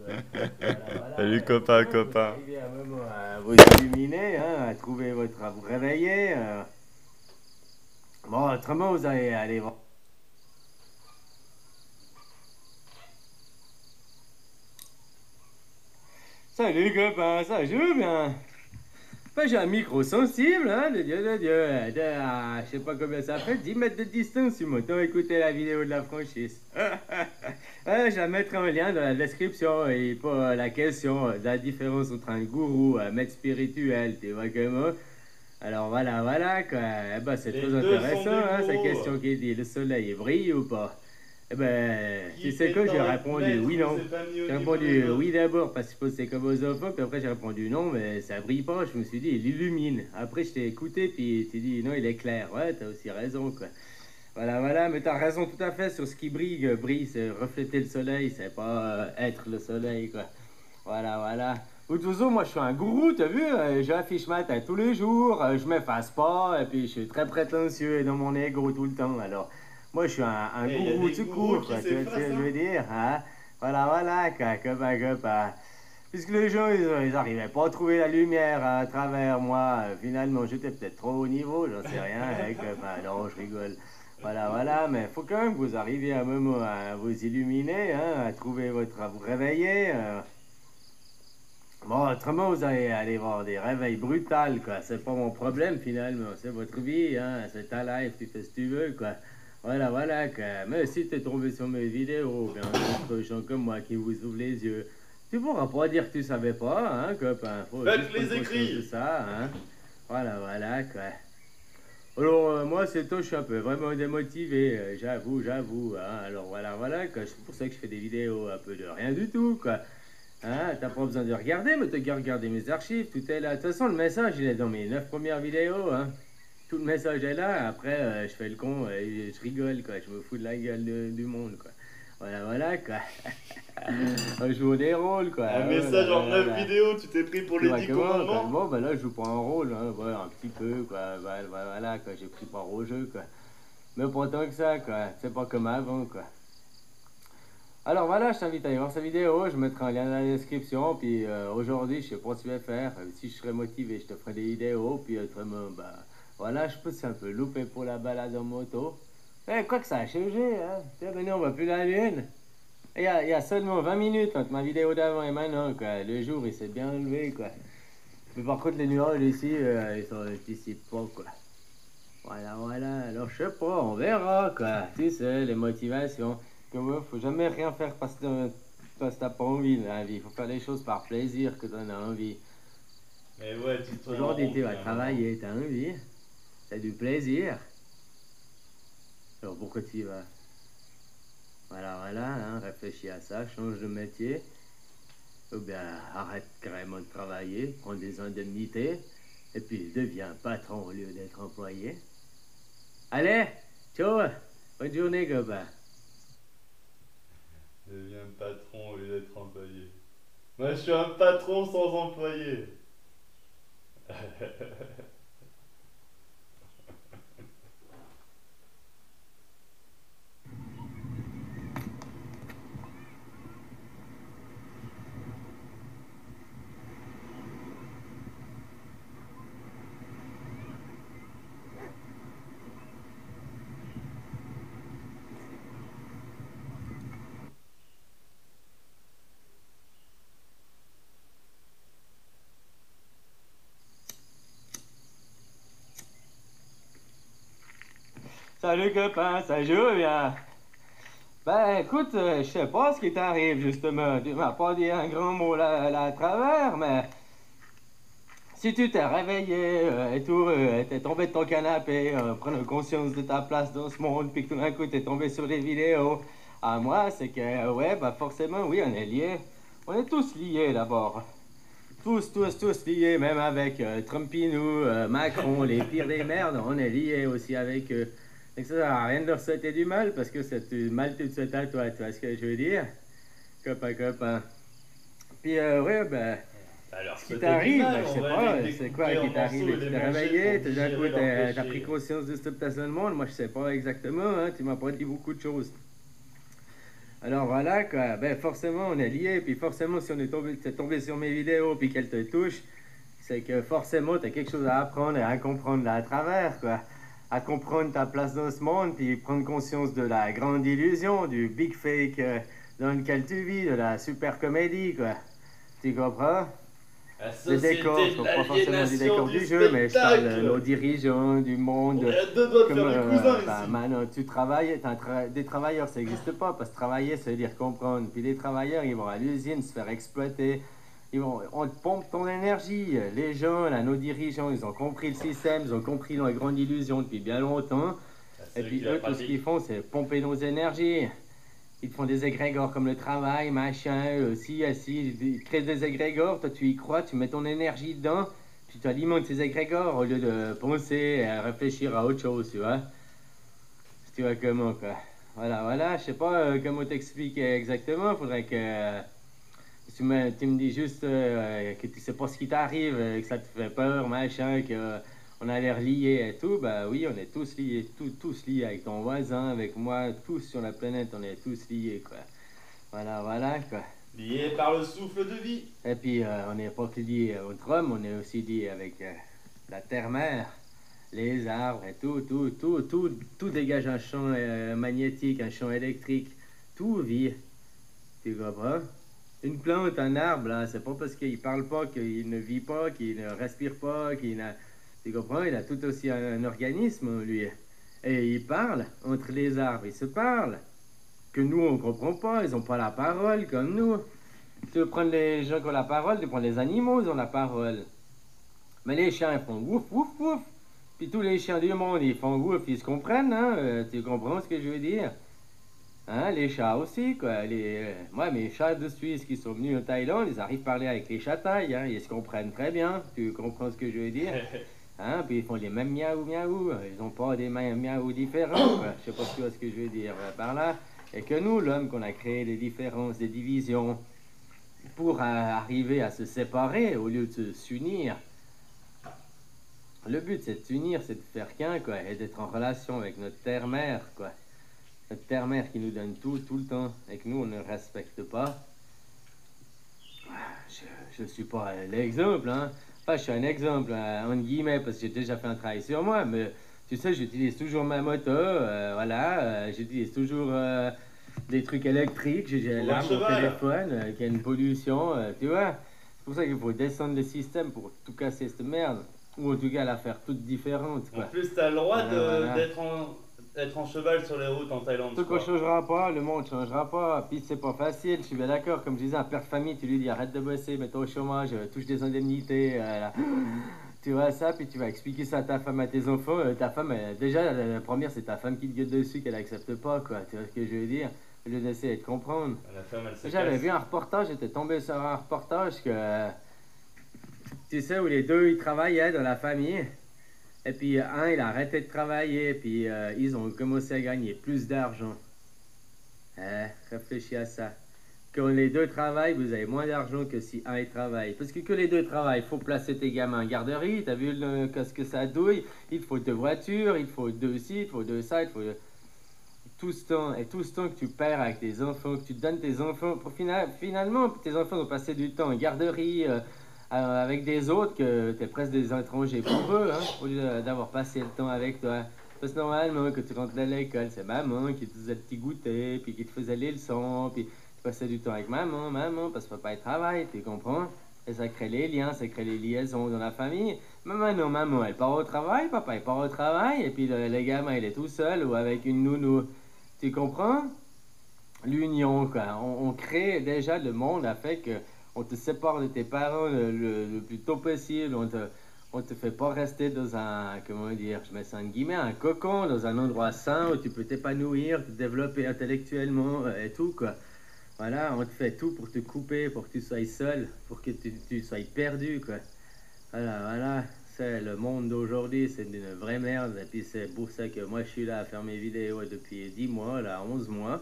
Voilà, Salut il faut quand copain, même vous copain. arriver à, un moment à vous illuminer, hein, à trouver votre, à vous réveiller. Bon, autrement, vous allez aller voir. Salut copain, ça joue bien. Ben, j'ai un micro sensible, hein, de Dieu. Je sais pas combien ça fait, 10 mètres de distance, tu m'entends écouter la vidéo de la franchise. Je la mettrai en lien dans la description et pour la question de la différence entre un gourou, un maître spirituel, tu vois comment. Alors voilà, quoi. Eh ben, c'est Les très deux sont intéressant, des hein, cette gourous. question qui dit le soleil brille ou pas? Eh ben, tu Qui sais quoi, j'ai prétend être répondu maître oui, ne non. s'est pas mis au J'ai niveau des répondu autres. oui d'abord parce que je pensais comme aux enfants, puis après j'ai répondu non, mais ça brille pas. Je me suis dit, il illumine. Après, je t'ai écouté, puis tu dis non, il est clair. Ouais, t'as aussi raison, quoi. Voilà, mais t'as raison tout à fait sur ce qui brille. Brille, c'est refléter le soleil, c'est pas être le soleil, quoi. Voilà. De toute façon, moi je suis un gourou, t'as vu? J'affiche ma tête tous les jours, je m'efface pas, et puis je suis très prétentieux dans mon ego tout le temps. Alors, moi je suis un Eh, il y a gourou des tout gourous court, qui quoi. Tu vois ce que s'effacent, je hein. veux dire? Hein? Voilà, quoi, copain. Puisque les gens, ils arrivaient pas à trouver la lumière à travers moi, finalement, j'étais peut-être trop haut niveau, j'en sais rien, hein, copain. Non, je rigole. Voilà, mais faut quand même que vous arriviez à un moment à vous illuminer, hein, à trouver votre, à vous réveiller. Bon, autrement, vous allez aller voir des réveils brutals, quoi. C'est pas mon problème, finalement. C'est votre vie, hein. C'est ta life, tu fais ce que tu veux, quoi. Voilà, quoi. Mais si t'es tombé sur mes vidéos, bien d'autres gens comme moi qui vous ouvrent les yeux, tu pourras pas dire que tu savais pas, hein, copain. Faut Faites juste prendre les conscience de écrits. ça, hein. Voilà, quoi. Alors, moi, c'est toi, je suis un peu vraiment démotivé, j'avoue, hein. Alors, voilà, quoi. C'est pour ça que je fais des vidéos un peu de rien du tout, quoi. Hein, t'as pas besoin de regarder, mais t'as qu'à regarder mes archives, tout est là. De toute façon, le message, il est dans mes 9 premières vidéos, hein. Tout le message est là, après, je fais le con et je rigole, quoi. Je me fous de la gueule du monde, quoi. Voilà, quoi. On joue des rôles, quoi. Un message en 9 Voilà. vidéos, tu t'es pris pour Tu les vois 10 comment, quoi. commandements? Bon, ben là, je joue pas un rôle, hein. Voilà, un petit peu, quoi. Voilà, quoi. J'ai pris part au jeu, quoi. Mais pas tant que ça, quoi. C'est pas comme avant, quoi. Alors voilà, je t'invite à aller voir sa vidéo, je mettrai un lien dans la description, puis aujourd'hui, je sais pas ce que je vais faire, si je serais motivé, je te ferai des vidéos, puis autrement, bah voilà, je peux un peu louper pour la balade en moto. Quoi que ça a changé, hein, tiens, maintenant on va plus la lune. Il y a seulement 20 minutes entre ma vidéo d'avant et maintenant, quoi, le jour il s'est bien levé, quoi. Mais par contre, les nuages ici, ils sont dissipent pas, quoi. Voilà, alors je sais pas, on verra, quoi. Tu sais, les motivations. Que moi, faut jamais rien faire parce que t'as pas envie dans la vie. Faut faire les choses par plaisir que t'en as envie. Mais ouais, tu tournes en Aujourd'hui, rond tu vas finalement. travailler, t'as envie. T'as du plaisir. Alors pourquoi tu y vas? Voilà, hein, réfléchis à ça, change de métier. Ou bien arrête carrément de travailler, prends des indemnités. Et puis deviens patron au lieu d'être employé. Allez, ciao, bonne journée, copain. Deviens patron au lieu d'être employé. Moi, je suis un patron sans employé. Salut copain, ça joue bien? Ben écoute, je sais pas ce qui t'arrive justement. Tu m'as pas dit un grand mot là à travers, mais si tu t'es réveillé et tout, t'es tombé de ton canapé, prenant conscience de ta place dans ce monde, puis que tout d'un coup t'es tombé sur des vidéos, à moi c'est que, ouais, bah forcément, oui, on est liés. On est tous liés d'abord. Tous liés, même avec Trumpinou, Macron, les pires des merdes, on est liés aussi avec eux. Donc ça sert à rien de leur souhaiter du mal, parce que c'est du mal tout de suite à toi, tu vois ce que je veux dire? Copain. Puis, ouais, ben, Alors, ce qui c'était du t'arrive, ben, mal, je on sais va pas, les c'est quoi découper en qui morceaux et t'arrive? Tu les t'es manger pour réveillé, tout d'un coup, digérer leurs t'as pris péchés. conscience de cette personne monde. Moi, je sais pas exactement, hein, tu m'as pas dit beaucoup de choses. Alors voilà, quoi. Ben, forcément, on est liés. Puis forcément, si on est tombé sur mes vidéos puis qu'elles te touchent, c'est que forcément, tu as quelque chose à apprendre et à comprendre là à travers, quoi. À comprendre ta place dans ce monde, puis prendre conscience de la grande illusion, du big fake dans lequel tu vis, de la super comédie, quoi. Tu comprends? La Le décor, société je de parle pas forcément du l'aliénation décor du du jeu, mais je parle de nos spectacle. dirigeants, du On monde. est à deux doigts de Comme faire du cousin ben, ici. maintenant, tu travailles, des travailleurs, ça n'existe pas, parce que travailler, ça veut dire comprendre. Puis les travailleurs, ils vont à l'usine se faire exploiter. On te pompe ton énergie. Les gens, là, nos dirigeants, ils ont compris le système, ils ont compris la grande illusion depuis bien longtemps. Ah, Et c'est eux puis qui la eux, tout ce qu'ils pratiquent. font, c'est pomper nos énergies. Ils te font des égrégores comme le travail, machin, si, ils créent des égrégores, toi tu y crois, tu mets ton énergie dedans, puis tu alimentes ces égrégores au lieu de penser et à réfléchir à autre chose, tu vois. Tu vois comment, quoi. Voilà, voilà, je sais pas comment t'expliquer exactement, faudrait que tu me dis juste que tu sais pas ce qui t'arrive, que ça te fait peur, machin, que on a l'air liés et tout, bah oui, on est tous liés, tous liés avec ton voisin, avec moi, tous sur la planète, on est tous liés, quoi. Voilà, voilà, quoi. Liés par le souffle de vie. Et puis, on n'est pas que lié aux hommes, on est aussi lié avec la terre-mère, les arbres et tout dégage un champ magnétique, un champ électrique. Tout vit, tu comprends? Une plante, un arbre, là, c'est pas parce qu'il parle pas qu'il ne vit pas, qu'il ne respire pas, qu'il n'a... Tu comprends? Il a tout aussi un organisme, lui. Et il parle entre les arbres, ils se parlent. Que nous, on comprend pas, ils ont pas la parole comme nous. Tu veux prendre les gens qui ont la parole, tu prends les animaux, ils ont la parole. Mais les chiens, ils font ouf, ouf, ouf. Puis tous les chiens du monde, ils font ouf, ils se comprennent, hein? Tu comprends ce que je veux dire? Hein, les chats aussi, quoi. Moi, mes chats de Suisse qui sont venus en Thaïlande, ils arrivent à parler avec les chats thaïs, hein. Ils se comprennent très bien. Tu comprends ce que je veux dire? Hein, puis ils font les mêmes miaou miaou. Ils n'ont pas des miaou différents, quoi. Je sais pas si tu vois ce que je veux dire par là. Et que nous, l'homme, qu'on a créé des différences, des divisions, pour arriver à se séparer au lieu de s'unir. Le but, c'est de s'unir, c'est de faire qu'un, quoi, et d'être en relation avec notre terre-mère, quoi. Notre terre-mère qui nous donne tout, tout le temps, et que nous, on ne respecte pas. Je ne suis pas l'exemple, hein. Enfin, je suis un exemple, entre guillemets, parce que j'ai déjà fait un travail sur moi, mais tu sais, j'utilise toujours ma moto, voilà, j'utilise toujours des trucs électriques, j'ai Pour là votre mon cheval. téléphone qui a une pollution, tu vois. C'est pour ça qu'il faut descendre le système pour tout casser cette merde, ou en tout cas la faire toute différente, En quoi. plus, t'as le droit Voilà, voilà. d'être en cheval sur les routes en Thaïlande, je Tout ne crois. changera pas, le monde ne changera pas, puis c'est pas facile, je suis bien d'accord, comme je disais, un père de famille, tu lui dis arrête de bosser, mets-toi au chômage, touche des indemnités, là. Tu vois ça, puis tu vas expliquer ça à ta femme, à tes enfants, ta femme, déjà, la première, c'est ta femme qui te gueule dessus, qu'elle accepte pas, quoi, tu vois ce que je veux dire, au lieu d'essayer de comprendre. La femme, elle se J'avais casse. vu un reportage, j'étais tombé sur un reportage que, tu sais, où les deux, ils travaillaient dans la famille, et puis un, il a arrêté de travailler, puis ils ont commencé à gagner plus d'argent. Réfléchis à ça. Quand les deux travaillent, vous avez moins d'argent que si un il travaille. Parce que les deux travaillent, il faut placer tes gamins en garderie, t'as vu ce que ça douille, il te faut deux voitures, il te faut deux ci, il te faut deux ça, il te faut tout ce temps, et tout ce temps que tu perds avec tes enfants, que tu te donnes tes enfants, finalement, tes enfants ont passé du temps en garderie avec des autres que t'es presque des étrangers pour eux, hein, au lieu d'avoir passé le temps avec toi. Parce que normalement, quand tu rentres à l'école, c'est maman qui te faisait le petit goûter, puis qui te faisait les leçons, puis tu passais du temps avec maman, parce que papa il travaille, tu comprends? Et ça crée les liens, ça crée les liaisons dans la famille. Mais maintenant, maman, elle part au travail, papa il part au travail, et puis le gamin, il est tout seul ou avec une nounou. Tu comprends? L'union, quoi. On crée déjà le monde a fait que on te sépare de tes parents le plus tôt possible. On te fait pas rester dans un, comment dire, je mets ça en guillemets, un cocon, dans un endroit sain où tu peux t'épanouir, te développer intellectuellement et tout, quoi. Voilà, on te fait tout pour te couper, pour que tu sois seul, pour que tu sois perdu, quoi. Voilà, voilà, c'est le monde d'aujourd'hui, c'est une vraie merde. Et puis c'est pour ça que moi je suis là à faire mes vidéos depuis 10 mois, là, 11 mois,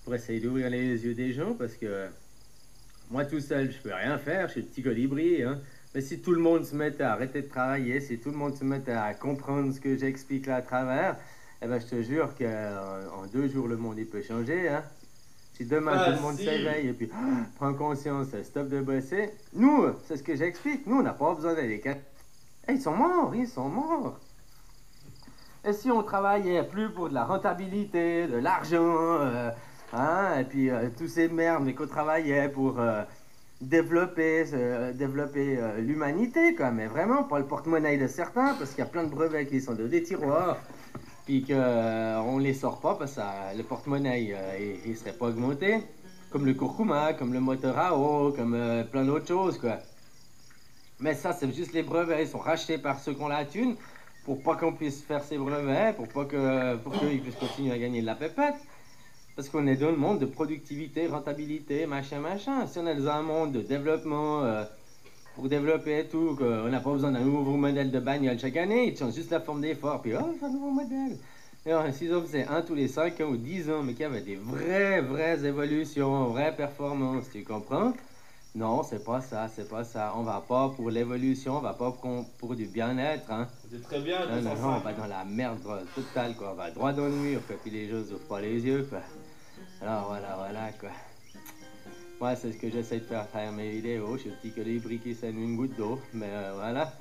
pour essayer d'ouvrir les yeux des gens, parce que moi tout seul, je peux rien faire, je suis le petit colibri, hein. Mais si tout le monde se mettait à arrêter de travailler, si tout le monde se mettait à comprendre ce que j'explique là à travers, eh ben je te jure qu'en 2 jours le monde il peut changer, hein. Si demain tout le monde Facile. s'éveille et puis prend conscience, stop de bosser, nous, c'est ce que j'explique, nous on n'a pas besoin d'aller quatre. Eh, ils sont morts, ils sont morts. Et si on travaillait plus pour de la rentabilité, de l'argent, hein, et puis tous ces merdes, mais qu'on travaillait pour développer l'humanité, quoi, mais vraiment, pas le porte-monnaie de certains, parce qu'il y a plein de brevets qui sont dans des tiroirs, puis qu'on les sort pas, parce que le porte-monnaie, il serait pas augmenté, comme le curcuma, comme le moteur à eau, comme plein d'autres choses, quoi. Mais ça, c'est juste les brevets. Ils sont rachetés par ceux qui ont la thune pour pas qu'on puisse faire ces brevets, pour qu'ils puissent continuer à gagner de la pépette. Parce qu'on est dans le monde de productivité, rentabilité, machin, machin. Si on est dans un monde de développement pour développer tout, qu'on n'a pas besoin d'un nouveau modèle de bagnole chaque année, ils changent juste la forme d'effort, puis oh, c'est un nouveau modèle. Et alors, s'ils en faisaient un tous les 5 ans ou 10 ans, mais qu'il y avait des vraies évolutions, vraies performances, tu comprends? Non, c'est pas ça, c'est pas ça. On va pas pour l'évolution, on va pas pour du bien-être, hein. C'est très bien, Non, non, non, on 205. va dans la merde totale, quoi. On va droit dans le mur, quoi. Puis les gens ouvrent pas les yeux, quoi. Alors voilà, quoi. Moi, c'est ce que j'essaie de faire à travers mes vidéos. Je suis le petit colibri qui saigne une goutte d'eau, mais voilà.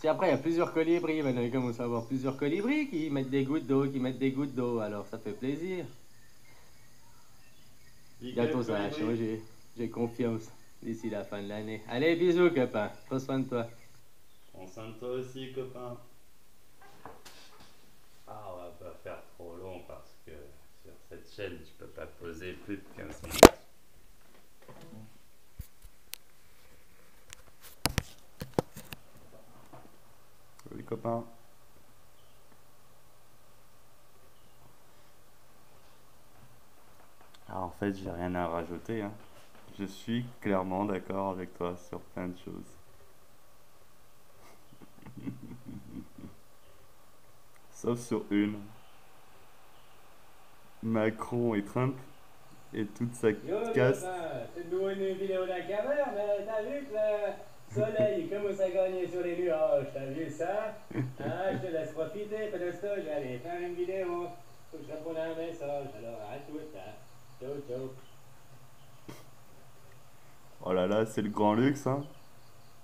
Si après, il y a plusieurs colibris, maintenant il commence à avoir plusieurs colibris qui mettent des gouttes d'eau, alors ça fait plaisir. Bientôt ça va changer. J'ai confiance d'ici la fin de l'année. Allez, bisous, copain. Prends soin de toi. Prends soin de toi aussi, copain. Ah, on va pas faire trop long parce que sur cette chaîne, tu peux pas poser plus de 15 minutes. Salut, copain. Alors, en fait, j'ai rien à rajouter, hein. Je suis clairement d'accord avec toi sur plein de choses. Sauf sur une. Macron et Trump et toute sa caste. C'est de nouveau une vidéo d'un caverne, mais t'as vu que le soleil commence à gagner sur les nuages, t'as vu ça? Ah, je te laisse profiter, pendant ce temps, je vais aller faire une vidéo. Faut que je réponde à un message, alors à tout, hein. Ciao, ciao. Oh là là, c'est le grand luxe, hein.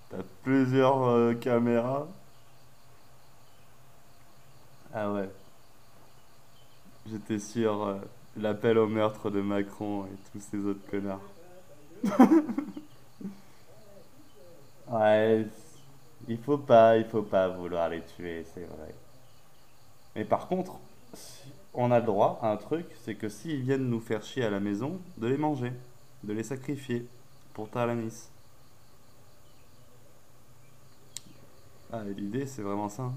T'as plusieurs caméras. Ah ouais. J'étais sur l'appel au meurtre de Macron et tous ces autres connards. Ouais, il faut pas vouloir les tuer, c'est vrai. Mais par contre, on a le droit à un truc, c'est que s'ils viennent nous faire chier à la maison, de les manger, de les sacrifier pour Talanis. Ah, et l'idée, c'est vraiment ça, hein.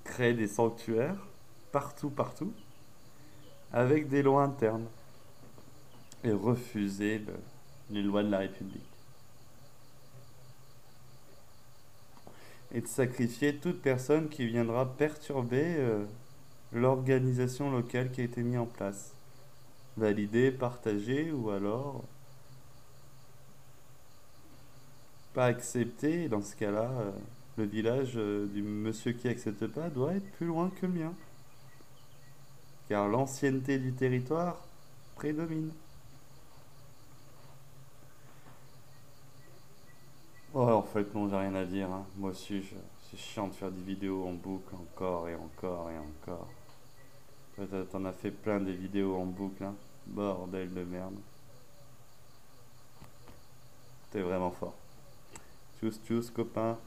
Créer des sanctuaires partout, avec des lois internes et refuser les lois de la République. Et de sacrifier toute personne qui viendra perturber l'organisation locale qui a été mise en place. Valider, partager ou alors pas accepter. Dans ce cas-là, le village du monsieur qui accepte pas doit être plus loin que le mien. Car l'ancienneté du territoire prédomine. Ouais, en fait, non, j'ai rien à dire, hein. Moi aussi, c'est chiant de faire des vidéos en boucle encore et encore et encore. Toi, t'en as fait plein des vidéos en boucle, hein. Bordel de merde. T'es vraiment fort. Tchuss, tchuss, copain.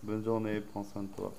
Bonne journée, prends soin de toi.